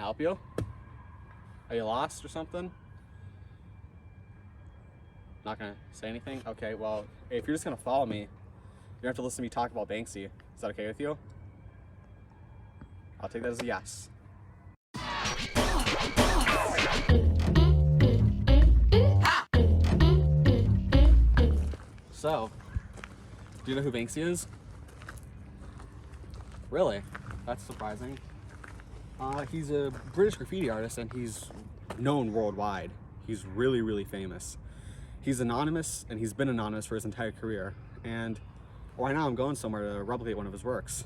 I help you? Are you lost or something? Not gonna say anything? Okay, well, if you're just gonna follow me, you have to listen to me talk about Banksy. Is that okay with you? I'll take that as a yes. So, do you know who Banksy is? Really? That's surprising. He's a British graffiti artist and he's known worldwide. He's really, really famous. He's anonymous and he's been anonymous for his entire career. And right now I'm going somewhere to replicate one of his works.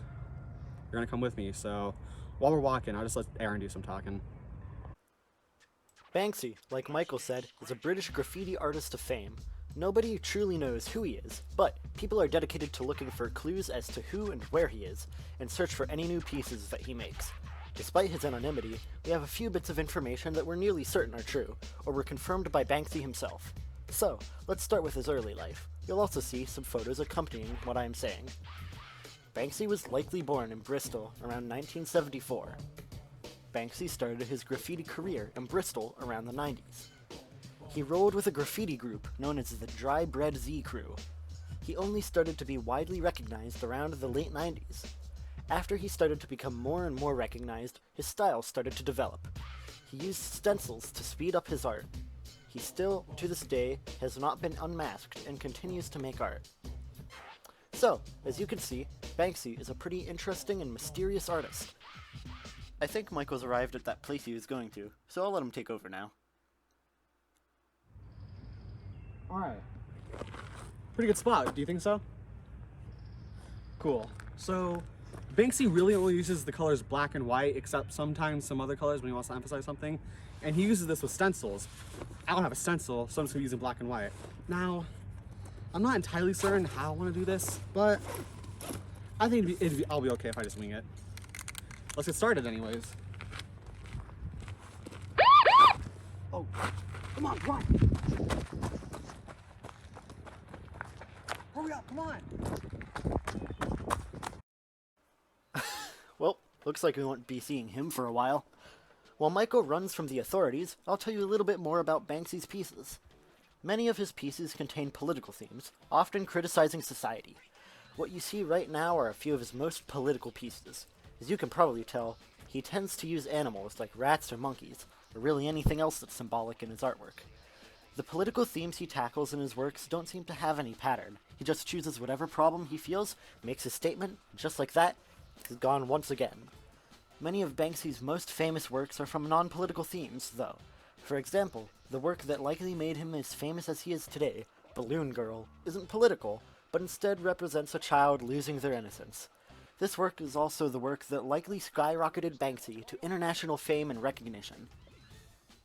You're gonna come with me, so while we're walking, I'll just let Aaron do some talking. Banksy, like Michael said, is a British graffiti artist of fame. Nobody truly knows who he is, but people are dedicated to looking for clues as to who and where he is, and search for any new pieces that he makes. Despite his anonymity, we have a few bits of information that we're nearly certain are true, or were confirmed by Banksy himself. So, let's start with his early life. You'll also see some photos accompanying what I am saying. Banksy was likely born in Bristol around 1974. Banksy started his graffiti career in Bristol around the 90s. He rolled with a graffiti group known as the Dry Bread Z Crew. He only started to be widely recognized around the late 90s. After he started to become more and more recognized, his style started to develop. He used stencils to speed up his art. He still, to this day, has not been unmasked and continues to make art. So, as you can see, Banksy is a pretty interesting and mysterious artist. I think Michael's arrived at that place he was going to, so I'll let him take over now. Alright. Pretty good spot, do you think so? Cool. So, Banksy really only uses the colors black and white, except sometimes some other colors when he wants to emphasize something. And he uses this with stencils. I don't have a stencil, so I'm just gonna use it black and white. Now, I'm not entirely certain how I want to do this, but I think I'll be okay if I just wing it. Let's get started anyways. Oh, come on, run! Hurry up, come on! Well, looks like we won't be seeing him for a while. While Michael runs from the authorities, I'll tell you a little bit more about Banksy's pieces. Many of his pieces contain political themes, often criticizing society. What you see right now are a few of his most political pieces. As you can probably tell, he tends to use animals like rats or monkeys, or really anything else that's symbolic in his artwork. The political themes he tackles in his works don't seem to have any pattern. He just chooses whatever problem he feels, makes his statement, just like that, he's gone once again. Many of Banksy's most famous works are from non-political themes, though. For example, the work that likely made him as famous as he is today, Balloon Girl, isn't political, but instead represents a child losing their innocence. This work is also the work that likely skyrocketed Banksy to international fame and recognition.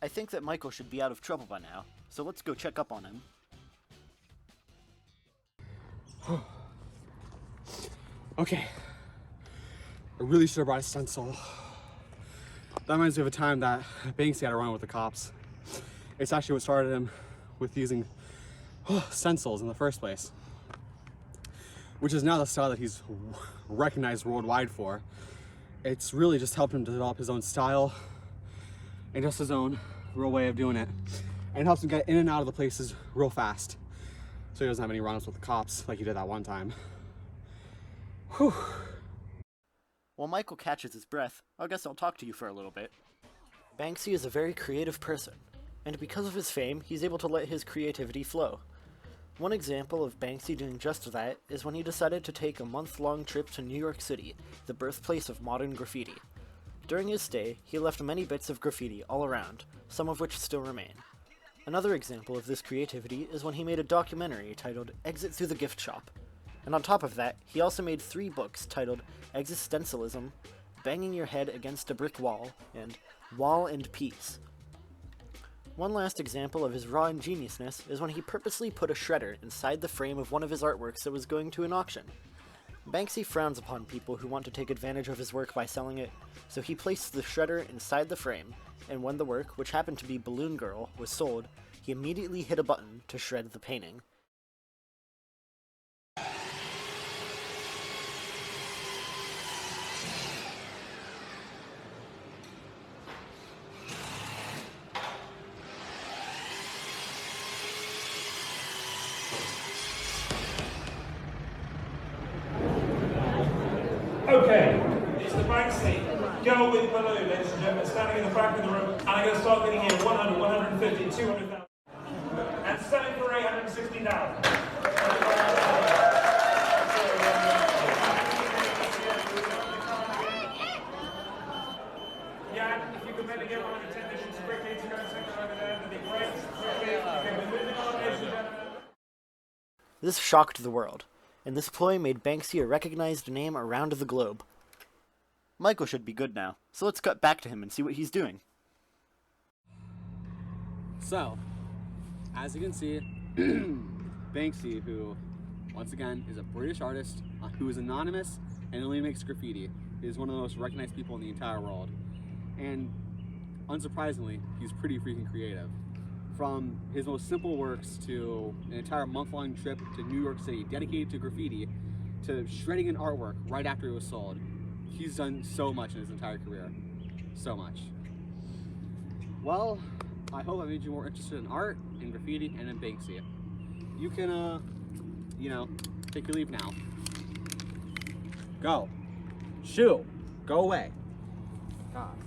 I think that Michael should be out of trouble by now, so let's go check up on him. Okay. I really should have brought a stencil. That reminds me of a time that Banksy had a run with the cops. It's actually what started him with using stencils in the first place, which is now the style that he's recognized worldwide for. It's really just helped him develop his own style and just his own real way of doing it. And it helps him get in and out of the places real fast, so he doesn't have any run-ups with the cops like he did that one time. Whew. While Michael catches his breath, I guess I'll talk to you for a little bit. Banksy is a very creative person, and because of his fame, he's able to let his creativity flow. One example of Banksy doing just that is when he decided to take a month-long trip to New York City, the birthplace of modern graffiti. During his stay, he left many bits of graffiti all around, some of which still remain. Another example of this creativity is when he made a documentary titled Exit Through the Gift Shop. And on top of that, he also made 3 books titled Existentialism, Banging Your Head Against a Brick Wall, and Wall and Peace. One last example of his raw ingeniousness is when he purposely put a shredder inside the frame of one of his artworks that was going to an auction. Banksy frowns upon people who want to take advantage of his work by selling it, so he placed the shredder inside the frame, and when the work, which happened to be Balloon Girl, was sold, he immediately hit a button to shred the painting. Okay, it's the Banksy Girl with Balloon, ladies and gentlemen, standing in the back of the room. And I'm going to start getting here 100, 150, 200,000. And selling for 860,000. Yeah, if you could maybe get one of the technicians quickly to go and take it over there, that'd be great. Quickly, okay, we're moving on, ladies and gentlemen. This shocked the world, and this ploy made Banksy a recognized name around the globe. Michael should be good now, so let's cut back to him and see what he's doing. So, as you can see, Banksy, who, once again, is a British artist who is anonymous and only makes graffiti, is one of the most recognized people in the entire world. And, unsurprisingly, he's pretty freaking creative. From his most simple works to an entire month-long trip to New York City dedicated to graffiti, to shredding an artwork right after it was sold. He's done so much in his entire career. So much. Well, I hope I made you more interested in art, in graffiti, and in Banksy. You can, take your leave now. Go. Shoo. Go away. God.